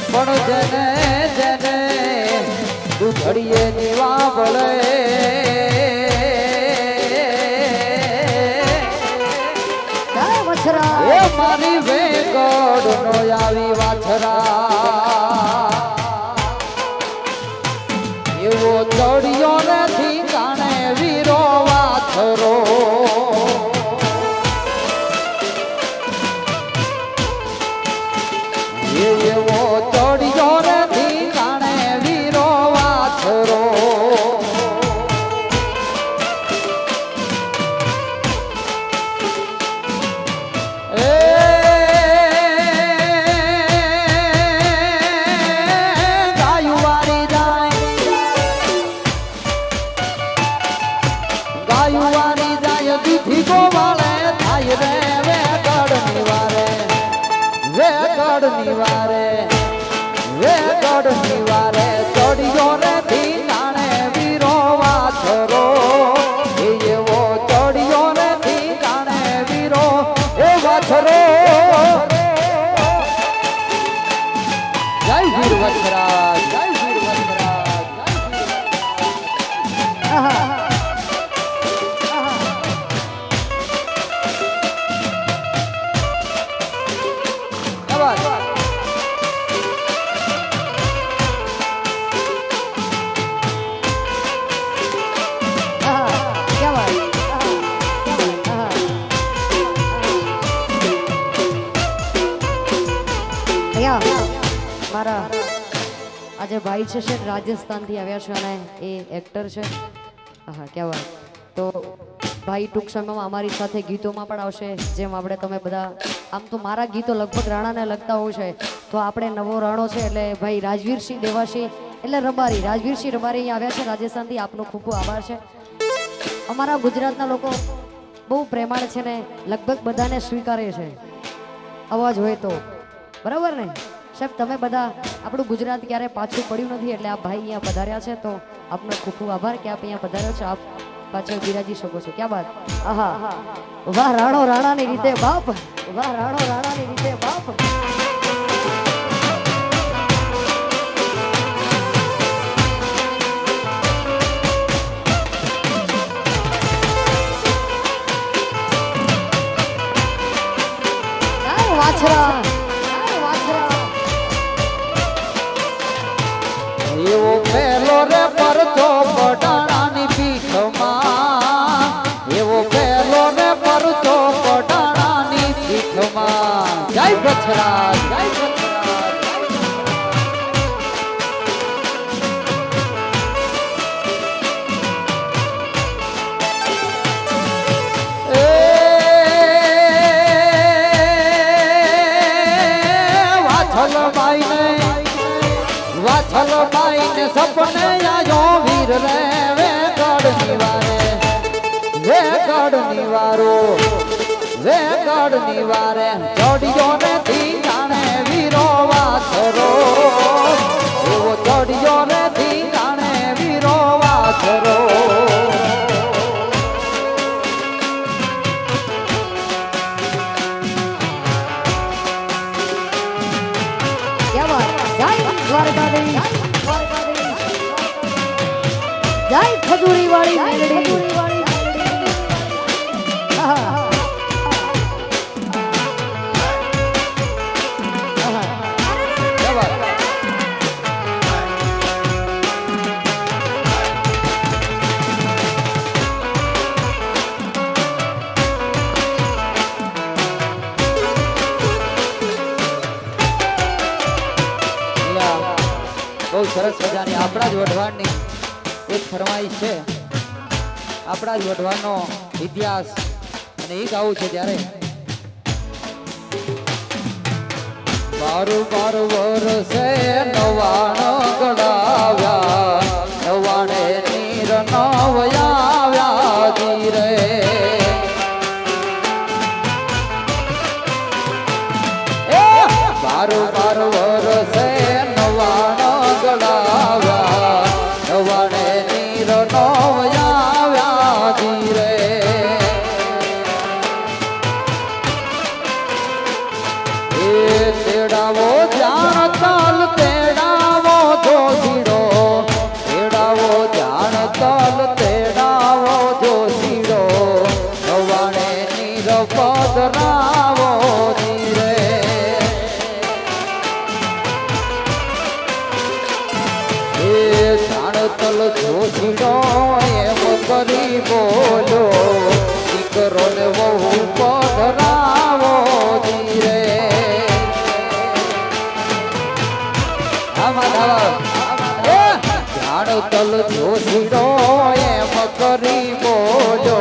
પણ જેને જેને દુધડીએ દીવા બળે એ મારી વેગડ નો આવી વાછરા એવો ચડિયો નથી જાણે વીરો વાછરો એવો ચડિયો નથી જાણે વીરો વાછરો નિવારે ચડિયો નથી જાણે વીરો વાછરો એવો ચડિયો નથી જાણે વીરો એ વાછરો જય વીર વત્સરાજ જય વીર વત્સરાજ મારા આજે ભાઈ છે રાજસ્થાન થી આવ્યા છે અને એ એક્ટર છે હા કહેવાય તો ભાઈ ટૂંક સમયમાં અમારી સાથે ગીતોમાં પણ આવશે જેમ આપણે તમે બધા આમ તો મારા ગીતો લગભગ રાણાને લગતા હોય છે તો આપણે નવો રાણો છે એટલે ભાઈ રાજવીરસિંહ દેવાસિંહ એટલે રબારી રાજવીરસિંહ રબારી અહીંયા આવ્યા છે રાજસ્થાનથી આપનો ખૂબ ખૂબ આભાર છે અમારા ગુજરાતના લોકો બહુ પ્રેમાળ છે ને લગભગ બધાને સ્વીકારે છે અવાજ હોય તો બરાબર ને સાહેબ તમે બધા આપણું ગુજરાત ક્યારે પાછું પડ્યું નથી એટલે આ ભાઈ અહીંયા પધાર્યા છે તો આપનો ખૂબ ખૂબ આભાર કે આપ અહીંયા પધાર્યો છો આપ પાછળ બિરાજી શકો છો ક્યાં બાત આહા વાહ રાણો રાણાની રીતે બાપ વાહ રાણો રાણાની રીતે બાપ વાછરા એવો પેલો રે પરચો પટાણાની પીઠમાં એવો પેલો રે પરચો પટાણાની પીઠમાં જય વત્સરાજ જય વત્સરાજ વાછલ બાઈ ને સપને આયો વીર રે વેગડ નિવારે ચડિયો નથી જાણે વીરો વાછરો એવો ચડિયો નથી જાણે વીરો વાછરો જય ખજૂરી વાળી મેલડી બહુ સરસ મજાની આપણા જ વઢવાણની એક ફરમાઈશ છે આપણા જ વઢવાણનો ઇતિહાસ અને એ ગાવું છે ત્યારે બારું વરસે નવાણ ગળાવ્યા નવાણે નીર નવયાવ્યા ધીરે બારું વરસે નવાણ ગળાવ્યા નવાણે નીર નવયાવ્યા ધીરે એ તેડાવો જાણ ચાલતે તલ જોશીડો એમ કરી બોલો દીકરો ને વહુ પધરાવો ધીરે જાણ તલ જોશીડો એમ કરી બોલો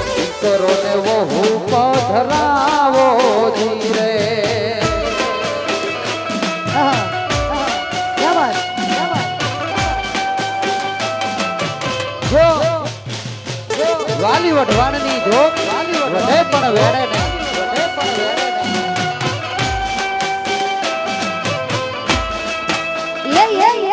દીકરો ને વહુ પધરાવો ધીરે क्या बात વાલી વઢવાણની જોગ વધે પણ વેડે નહીં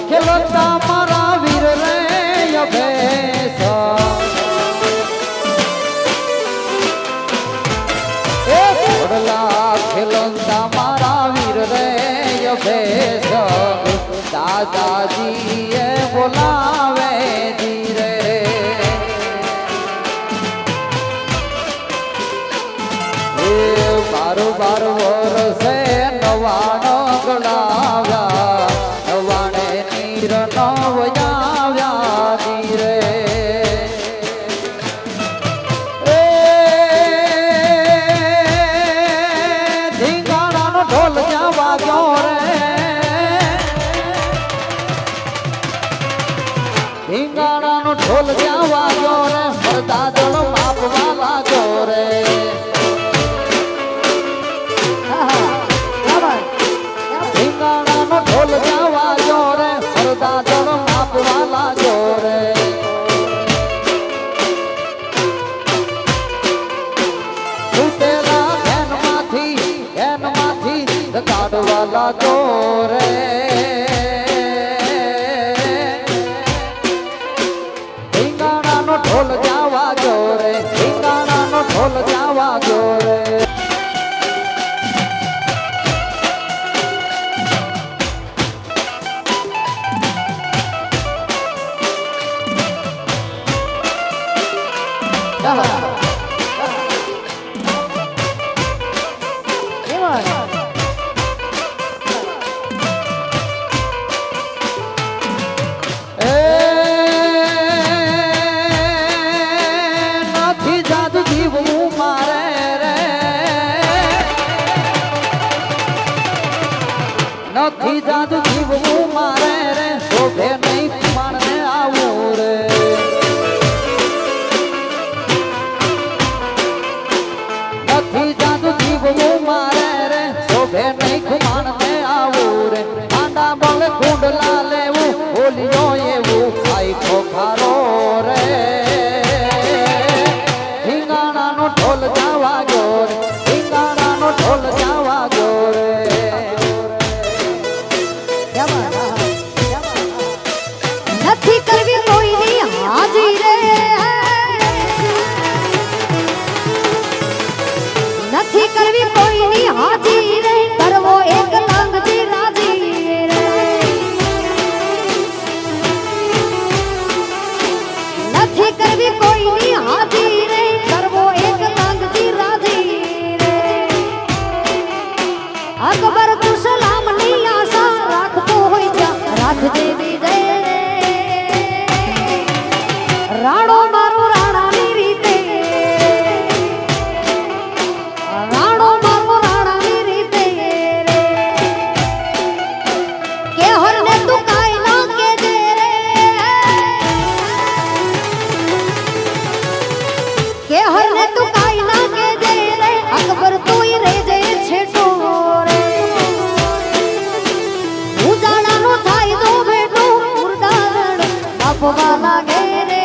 ખેલતા મારા વીર રે અભેસા એ ઘોડલા ખેલતા મારા વીર રે અભેસા દાદાજી એ બોલાવે ધીરે એ બારો વર્ષે નવાણો ગણાવ્યા નવયાવ્યા ધીરે ધીંગાણાનો ઢોલ ક્યાં વાગ્યો રે ધીંગાણાનો ઢોલ ક્યાં વાગ્યો રે ફરતા જણ માપવા લાગ્યો રે ધીંગાણાનો ઢોલ ક્યાં વાગ્યો રે દાદણ માપવા લાગ્યો રે તૂટેલા ધ્યાનમાંથી કાઢવા લાગ્યો રે ધીંગાણાનો ઢોલ ક્યાં વાગ્યો રે ધીંગાણાનો ઢોલ ક્યાં વાગ્યો રે નથી જાદુ જીવવું મારે રે શોભે નહીં માણને આવું રે નથી જાદુ જીવવું મારે રે શોભે નહીં માણને આવું રે આંડા બળ કુંડલા લેવું બોલ્યો એવું ખાઈ ખોખારો રે ધીંગાણાનો ઢોલ જાવા ગયો રે ધીંગાણાનો ઢોલ જાવા ગયો રે નથી કરવી કોઈની હાજી રે નથી કરવી કોઈની હાજી રે કરવો એક લાંગજી રાજી રે નથી કરવી કોઈની હાજી રે કરવો એક લાંગજી રાજી રે અકબર તું સલામની આશા રાખતો હોય ત્યાં રાખજે વિજય રાણો મારો રાણાની રીતે રાણો મારો રાણાની રીતે કે હરને તું કાઈ ના કેજે રે કે હરને તું કાઈ ના કેજે રે અકબર તુંય રેજે છેટો રે ઉજાડાનો થાય તો બેટો મુરદાડ બાપવા લાગે રે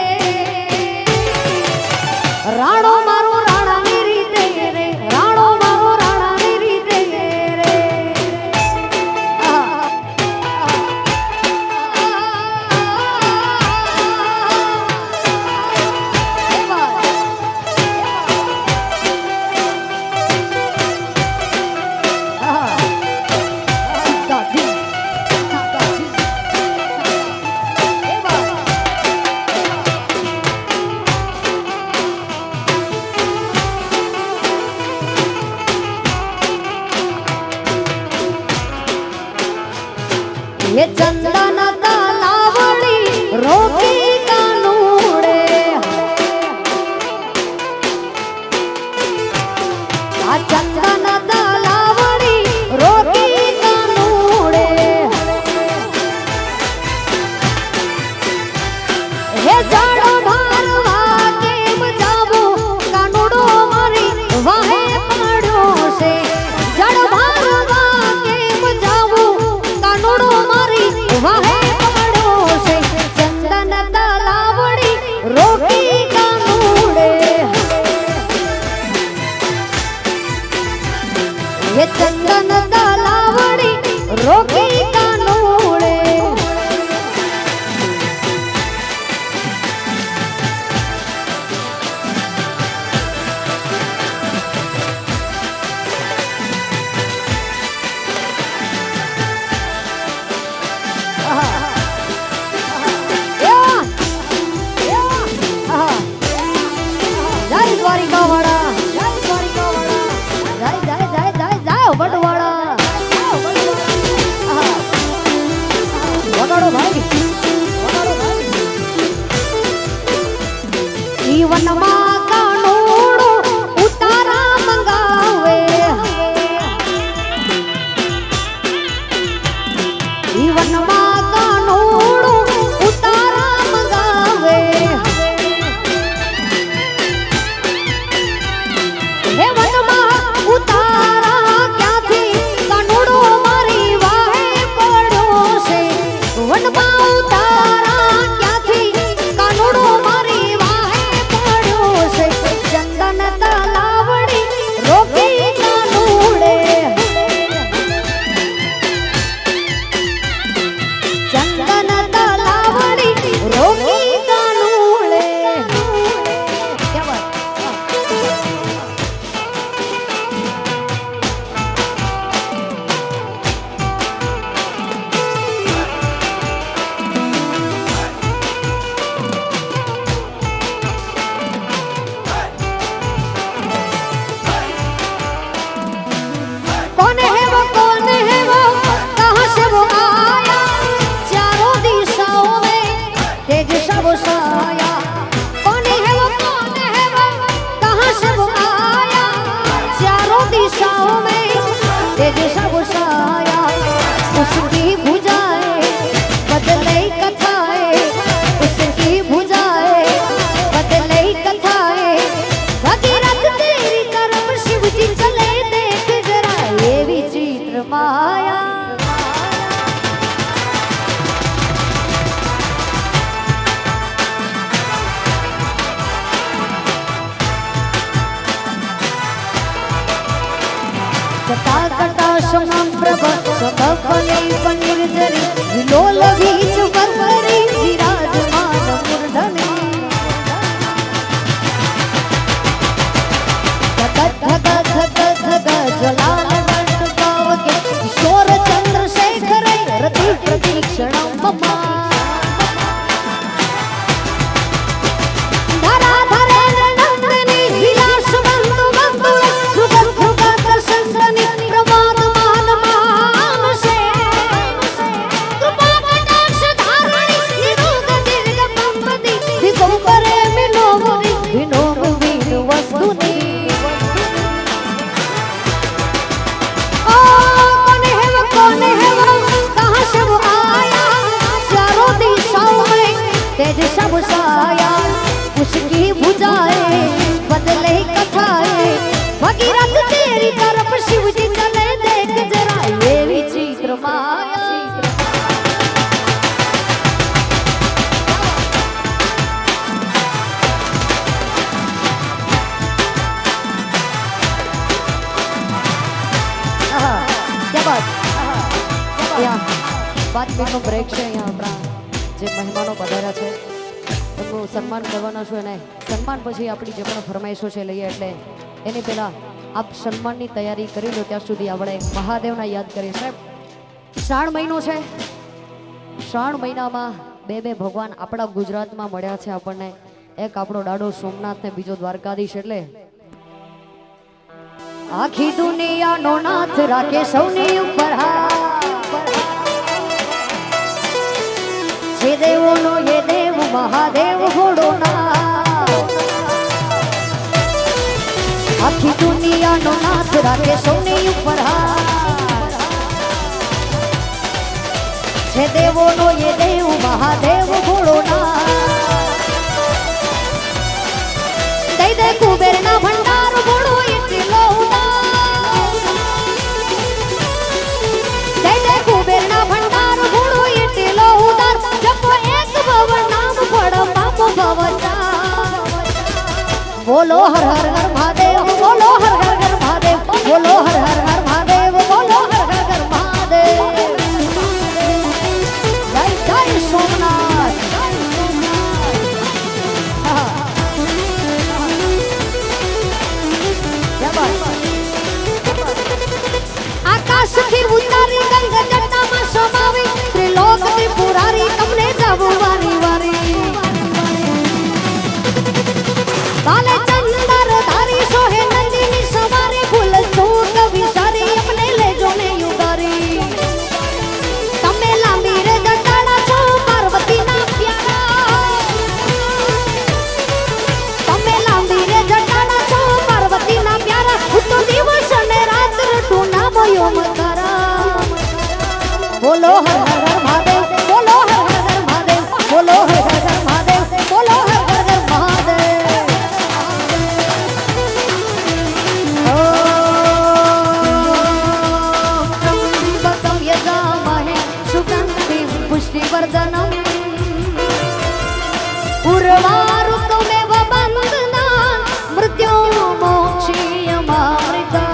ये चंदन तालावड़ी रोकी कानूड़े आ चंदन तालावड़ी रोकी कानूड़े हे जाड़ो भारवा केम जाबू कानूड़ो मारी वाहे पड़ो से जाड़ो भारवा केम जाबू कानूड़ो मारी वाहे पड़ो से चंदन तालावड़ी रोकी कानूड़े ये चंदन तालावड़ी रोकी कानूड़े जय द्वारिकावाड़ा जय द्वारिकावाड़ा जय जय जय जय जय वडवाड़ा वगाड़ो भाई जीवन मां कानूड़ो उतारा मंगावे जीवन मां कानूड़ो उतारा मंगावे हे वनमा उतारा क्यांथी कानूड़ो मारी वाहे पड़ो से वनमा उतारा क्यांथी कानूड़ो मारी वाहे पड़ो से चंदन तालावड़ी रोकी कानूड़े चंदन तालावड़ी रोकी कानूड़े क्या बात कौन है वो कहाँ से वो आया चारों दिशाओं में तेज सब साया कौन है वो कहाँ से वो आया चारों दिशाओं में तेज सब साया उसकी भुजाए बदले कथाए उसकी भुजाए बदले कथाए भगीरथ तेरी तरफ शिव जी चले देख जरा ये विचित्र माया जटा कटा समम प्रभ सतफले पनीर जरी विलोल बीच बरबरी विराजमान मूर्धने धक धक धक धक ज्वलाल दंड पावके किशोर चंद्रशेखर रति प्रतीक्षणं मम धरा धरे नंदिनी विलास बंधु बंधु सुगत सुगत संसनी प्रमाद मान मानसे कृपा कटाक्ष धारणी निरोग दीर्घ पंपति दिगंबरे विनोमुनि विनोम वीर वस्तुनि कौन है वो कहाँ से वो आया चारों दिशाओं में तेज सब साया उसकी भुजाए बदले कथाए भगीरथ तेरी तरफ शिव जी चले देख जरा ये विचित्र माया क्या बात बात નો બ્રેક છે અહીંયા આપણા જે મહેમાનો પધાર્યા છે એમનું સન્માન કરવાના છો અને સન્માન પછી આપણી જે પણ ફરમાઈશો છે લઈએ એટલે એની પહેલા આપ સન્માનની તૈયારી કરી લો ત્યાં સુધી આપણે મહાદેવના યાદ કરીએ સાહેબ શ્રાવણ મહિનો છે શ્રાવણ મહિનામાં બે ભગવાન આપણા ગુજરાતમાં મળ્યા છે આપણને એક આપણો દાડો સોમનાથ ને બીજો દ્વારકાધીશ એટલે આખી દુનિયાનો નાથ રાખે સૌની ઉપર હાથ મહાદેવ ઘોડોના આખી દુનિયાનો નાથ રાખે સૌની ઉપર હાથ છે દેવોનો એ દેવ મહાદેવ ઘોડોના દઈ દે કુબેરના ભંડાર ઘોડો એટલો ઉદાર દઈ દે કુબેરના ભંડાર ઘોડો એટલો ઉદાર જપો એક ભવ નામ પડ પાપ ભવતા બોલો હર હર હર મહાદેવ બોલો હર હર હર મહાદેવ બોલો હર હર હર મહાદેવ બોલો હર હર હર મહાદેવ જય જય સોમનાથ આકાશથી ઉતારી ગંગા જટામાં સમાવી ત્રિલોક ત્રિપુરારી તમને જાવું વારી વારી કાલે ચંદર ધારી સોહે નંદીની સવારે ફૂલ ચૂક વિસારી અમને લેજો ને યુગારી તમે લાંબી રે જટાડા છો પાર્વતીના પ્યારા તમે લાંબી રે જટાડા છો પાર્વતીના પ્યારા હું તો દિવસ અને રાત રટું ના ભયો મકારા બોલો હર હર હર મહાદેવ બોલો હર હર હર મહાદેવ બોલો હર હર હર મહાદેવ બોલો હર હર હર મહાદેવ त्र्यंबकं यजामहे सुगन्धिं पुष्टिवर्धनम् उर्वारुकमेव बन्धनान् मृत्योर्मोक्षीयमामृता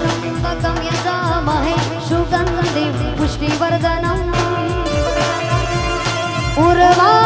त्र्यंबकं यजामहे सुगन्धिं पुष्टिवर्धनम् उर्वा